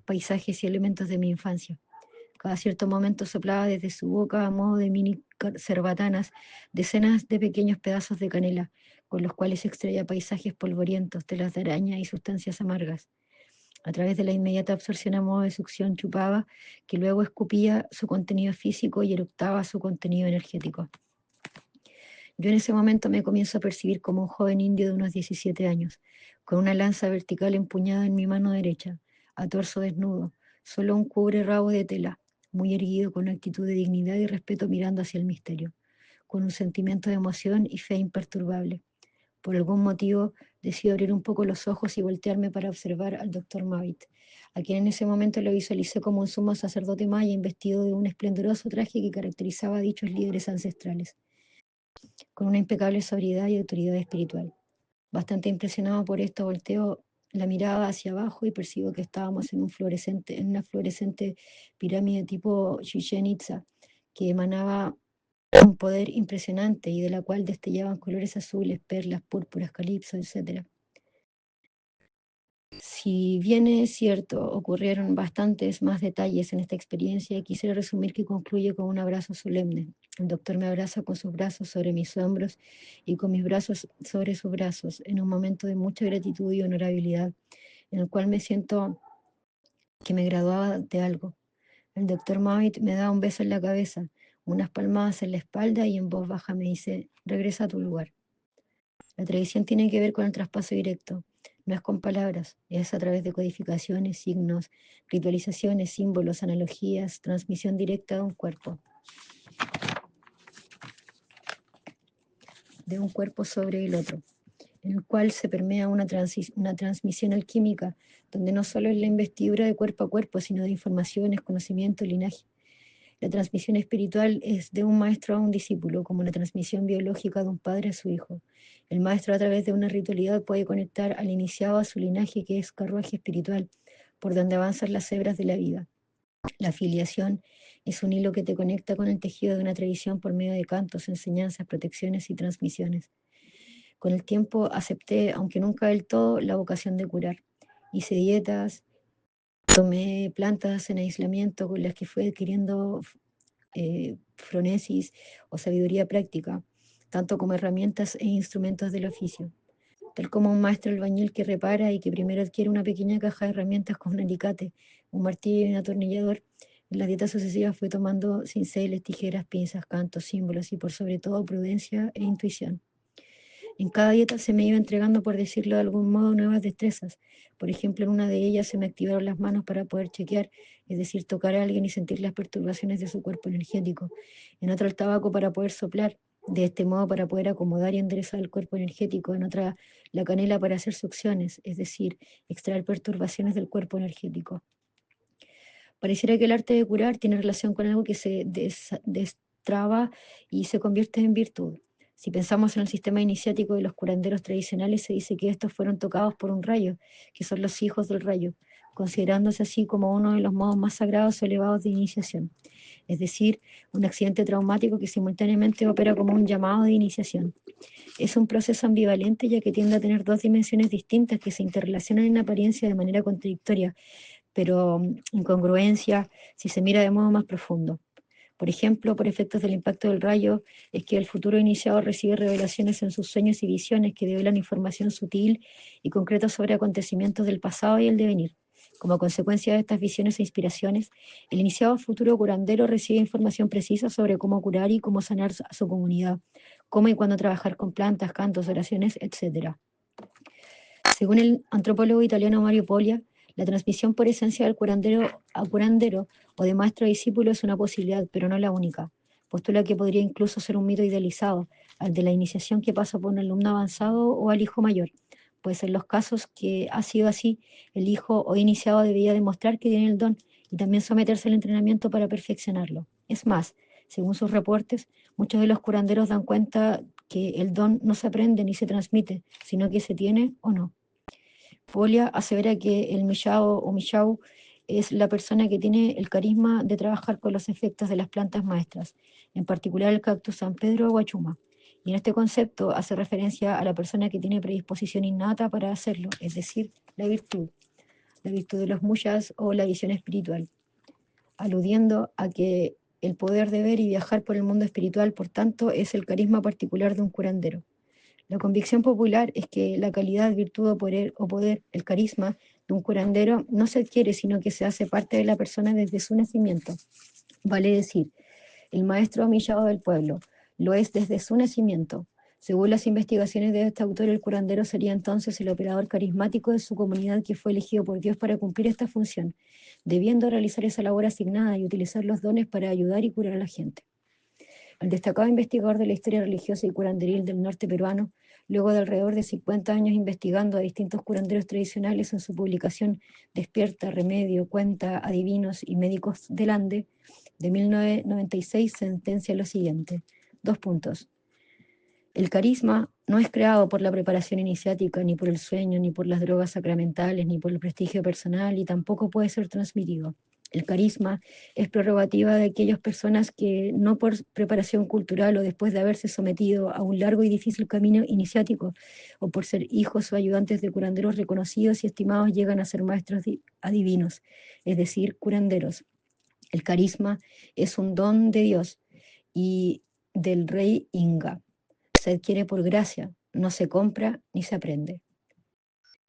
paisajes y elementos de mi infancia. Cada cierto momento soplaba desde su boca a modo de mini cerbatanas decenas de pequeños pedazos de canela, con los cuales extraía paisajes polvorientos, telas de araña y sustancias amargas. A través de la inmediata absorción a modo de succión chupaba, que luego escupía su contenido físico y eructaba su contenido energético. Yo en ese momento me comienzo a percibir como un joven indio de unos 17 años, con una lanza vertical empuñada en mi mano derecha, a torso desnudo, solo un cubre rabo de tela, muy erguido con una actitud de dignidad y respeto mirando hacia el misterio, con un sentimiento de emoción y fe imperturbable. Por algún motivo decido abrir un poco los ojos y voltearme para observar al doctor Mavit, a quien en ese momento lo visualicé como un sumo sacerdote maya investido de un esplendoroso traje que caracterizaba a dichos líderes ancestrales, con una impecable sobriedad y autoridad espiritual. Bastante impresionado por esto, volteo la mirada hacia abajo y percibo que estábamos en una fluorescente pirámide tipo Chichen Itza, que emanaba un poder impresionante y de la cual destellaban colores azules, perlas, púrpuras, calipso, etc. Si bien es cierto, ocurrieron bastantes más detalles en esta experiencia, quisiera resumir que concluye con un abrazo solemne. El doctor me abraza con sus brazos sobre mis hombros y con mis brazos sobre sus brazos, en un momento de mucha gratitud y honorabilidad, en el cual me siento que me graduaba de algo. El doctor Mavit me da un beso en la cabeza, unas palmadas en la espalda y en voz baja me dice, regresa a tu lugar. La tradición tiene que ver con el traspaso directo, no es con palabras, es a través de codificaciones, signos, ritualizaciones, símbolos, analogías, transmisión directa de un cuerpo sobre el otro, en el cual se permea una transmisión alquímica, donde no solo es la investidura de cuerpo a cuerpo, sino de informaciones, conocimiento, linaje. La transmisión espiritual es de un maestro a un discípulo, como la transmisión biológica de un padre a su hijo. El maestro, a través de una ritualidad, puede conectar al iniciado a su linaje, que es carruaje espiritual, por donde avanzan las hebras de la vida. La filiación es un hilo que te conecta con el tejido de una tradición por medio de cantos, enseñanzas, protecciones y transmisiones. Con el tiempo acepté, aunque nunca del todo, la vocación de curar. Hice dietas, tomé plantas en aislamiento con las que fui adquiriendo fronesis o sabiduría práctica, tanto como herramientas e instrumentos del oficio. Tal como un maestro albañil que repara y que primero adquiere una pequeña caja de herramientas con un alicate, un martillo y un atornillador, en las dietas sucesivas fue tomando cinceles, tijeras, pinzas, cantos, símbolos y por sobre todo prudencia e intuición. En cada dieta se me iba entregando, por decirlo de algún modo, nuevas destrezas. Por ejemplo, en una de ellas se me activaron las manos para poder chequear, es decir, tocar a alguien y sentir las perturbaciones de su cuerpo energético. En otra, el tabaco para poder soplar, de este modo para poder acomodar y enderezar el cuerpo energético. En otra, la canela para hacer succiones, es decir, extraer perturbaciones del cuerpo energético. Pareciera que el arte de curar tiene relación con algo que se destraba y se convierte en virtud. Si pensamos en el sistema iniciático de los curanderos tradicionales, se dice que estos fueron tocados por un rayo, que son los hijos del rayo, considerándose así como uno de los modos más sagrados o elevados de iniciación. Es decir, un accidente traumático que simultáneamente opera como un llamado de iniciación. Es un proceso ambivalente, ya que tiende a tener dos dimensiones distintas que se interrelacionan en apariencia de manera contradictoria, pero incongruencia si se mira de modo más profundo. Por ejemplo, por efectos del impacto del rayo, es que el futuro iniciado recibe revelaciones en sus sueños y visiones que develan información sutil y concreta sobre acontecimientos del pasado y el devenir. Como consecuencia de estas visiones e inspiraciones, el iniciado futuro curandero recibe información precisa sobre cómo curar y cómo sanar a su comunidad, cómo y cuándo trabajar con plantas, cantos, oraciones, etc. Según el antropólogo italiano Mario Poglia, la transmisión por esencia del curandero a curandero o de maestro a discípulo es una posibilidad, pero no la única. Postula que podría incluso ser un mito idealizado, al de la iniciación que pasa por un alumno avanzado o al hijo mayor, pues en los casos que ha sido así, el hijo o iniciado debería demostrar que tiene el don y también someterse al entrenamiento para perfeccionarlo. Es más, según sus reportes, muchos de los curanderos dan cuenta que el don no se aprende ni se transmite, sino que se tiene o no. Polia asevera que el Mishao o Mishau es la persona que tiene el carisma de trabajar con los efectos de las plantas maestras, en particular el cactus San Pedro o Guachuma. Y en este concepto hace referencia a la persona que tiene predisposición innata para hacerlo, es decir, la virtud de los muyas o la visión espiritual, aludiendo a que el poder de ver y viajar por el mundo espiritual, por tanto, es el carisma particular de un curandero. La convicción popular es que la calidad, virtud o poder, el carisma de un curandero no se adquiere, sino que se hace parte de la persona desde su nacimiento. Vale decir, el maestro humillado del pueblo lo es desde su nacimiento. Según las investigaciones de este autor, el curandero sería entonces el operador carismático de su comunidad que fue elegido por Dios para cumplir esta función, debiendo realizar esa labor asignada y utilizar los dones para ayudar y curar a la gente. El destacado investigador de la historia religiosa y curanderil del norte peruano, luego de alrededor de 50 años investigando a distintos curanderos tradicionales, en su publicación Despierta, Remedio, Cuenta, Adivinos y Médicos del Ande, de 1996, sentencia lo siguiente: dos puntos. El carisma no es creado por la preparación iniciática, ni por el sueño, ni por las drogas sacramentales, ni por el prestigio personal, y tampoco puede ser transmitido. El carisma es prerrogativa de aquellas personas que, no por preparación cultural o después de haberse sometido a un largo y difícil camino iniciático, o por ser hijos o ayudantes de curanderos reconocidos y estimados, llegan a ser maestros adivinos, es decir, curanderos. El carisma es un don de Dios y del rey Inga. Se adquiere por gracia, no se compra ni se aprende.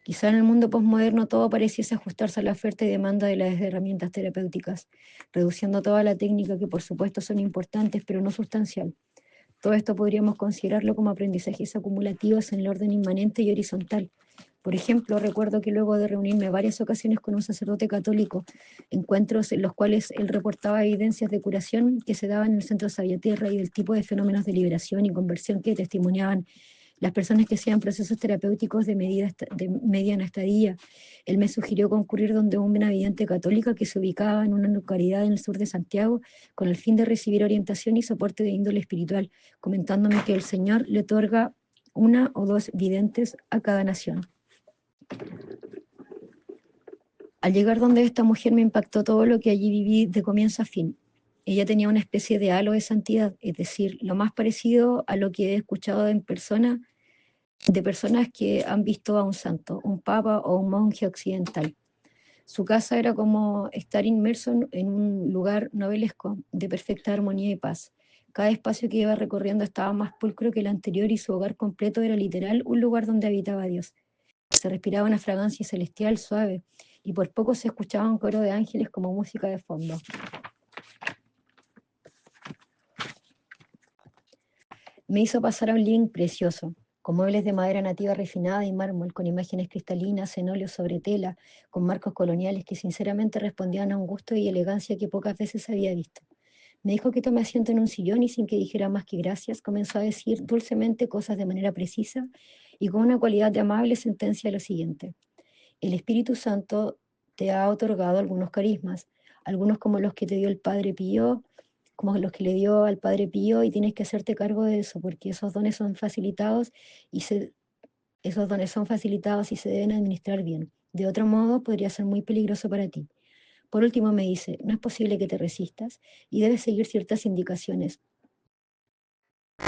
Quizá en el mundo posmoderno todo pareciese ajustarse a la oferta y demanda de las herramientas terapéuticas, reduciendo toda la técnica, que por supuesto son importantes, pero no sustancial. Todo esto podríamos considerarlo como aprendizajes acumulativos en el orden inmanente y horizontal. Por ejemplo, recuerdo que luego de reunirme varias ocasiones con un sacerdote católico, encuentros en los cuales él reportaba evidencias de curación que se daban en el Centro Sabia Tierra y del tipo de fenómenos de liberación y conversión que testimoniaban las personas que hacían procesos terapéuticos de mediana estadía. Él me sugirió concurrir donde una vidente católica que se ubicaba en una localidad en el sur de Santiago con el fin de recibir orientación y soporte de índole espiritual, comentándome que el Señor le otorga 1 o 2 videntes a cada nación. Al llegar donde esta mujer me impactó todo lo que allí viví de comienzo a fin. Ella tenía una especie de halo de santidad, es decir, lo más parecido a lo que he escuchado en persona de personas que han visto a un santo, un papa o un monje occidental. Su casa era como estar inmerso en un lugar novelesco, de perfecta armonía y paz. Cada espacio que iba recorriendo estaba más pulcro que el anterior y su hogar completo era literal un lugar donde habitaba Dios. Se respiraba una fragancia celestial suave y por poco se escuchaba un coro de ángeles como música de fondo. Me hizo pasar a un living precioso, con muebles de madera nativa refinada y mármol, con imágenes cristalinas en óleo sobre tela, con marcos coloniales que sinceramente respondían a un gusto y elegancia que pocas veces había visto. Me dijo que tomé asiento en un sillón y sin que dijera más que gracias, comenzó a decir dulcemente cosas de manera precisa y con una cualidad de amable sentencia lo siguiente: el Espíritu Santo te ha otorgado algunos carismas, algunos como los que te dio el Padre Pío, como los que le dio al Padre Pío, y tienes que hacerte cargo de eso, porque esos dones son facilitados y esos dones son facilitados y se deben administrar bien. De otro modo, podría ser muy peligroso para ti. Por último, me dice, no es posible que te resistas y debes seguir ciertas indicaciones.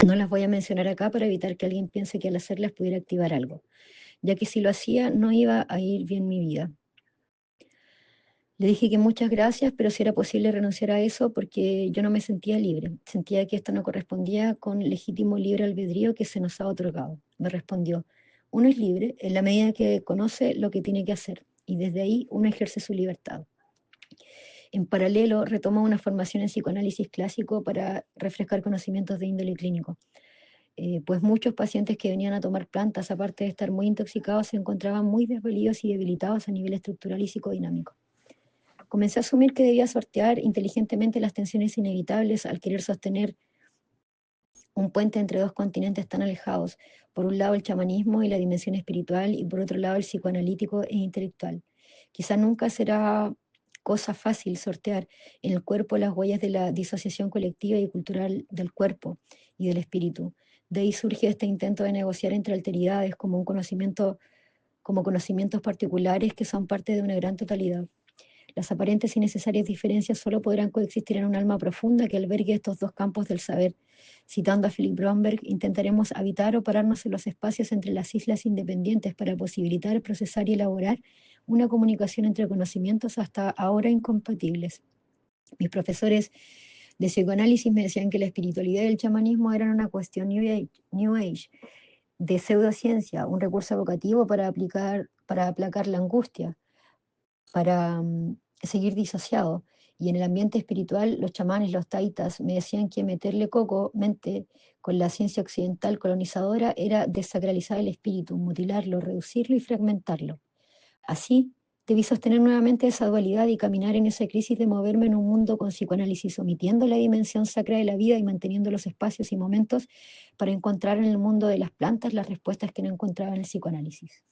No las voy a mencionar acá para evitar que alguien piense que al hacerlas pudiera activar algo, ya que si lo hacía no iba a ir bien mi vida. Le dije que muchas gracias, pero si era posible renunciar a eso porque yo no me sentía libre. Sentía que esto no correspondía con legítimo libre albedrío que se nos ha otorgado. Me respondió, uno es libre en la medida que conoce lo que tiene que hacer y desde ahí uno ejerce su libertad. En paralelo, retoma una formación en psicoanálisis clásico para refrescar conocimientos de índole clínico. Pues muchos pacientes que venían a tomar plantas, aparte de estar muy intoxicados, se encontraban muy desvalidos y debilitados a nivel estructural y psicodinámico. Comencé a asumir que debía sortear inteligentemente las tensiones inevitables al querer sostener un puente entre dos continentes tan alejados, por un lado el chamanismo y la dimensión espiritual y por otro lado el psicoanalítico e intelectual. Quizá nunca será cosa fácil sortear en el cuerpo las huellas de la disociación colectiva y cultural del cuerpo y del espíritu. De ahí surge este intento de negociar entre alteridades como como conocimientos particulares que son parte de una gran totalidad. Las aparentes y necesarias diferencias solo podrán coexistir en un alma profunda que albergue estos dos campos del saber. Citando a Philip Bromberg, intentaremos habitar o pararnos en los espacios entre las islas independientes para posibilitar, procesar y elaborar una comunicación entre conocimientos hasta ahora incompatibles. Mis profesores de psicoanálisis me decían que la espiritualidad y el chamanismo eran una cuestión New Age, de pseudociencia, un recurso evocativo para aplacar la angustia, para seguir disociado. Y en el ambiente espiritual, los chamanes, los taitas, me decían que meterle coco, mente, con la ciencia occidental colonizadora era desacralizar el espíritu, mutilarlo, reducirlo y fragmentarlo. Así, debí sostener nuevamente esa dualidad y caminar en esa crisis de moverme en un mundo con psicoanálisis, omitiendo la dimensión sacra de la vida y manteniendo los espacios y momentos para encontrar en el mundo de las plantas las respuestas que no encontraba en el psicoanálisis.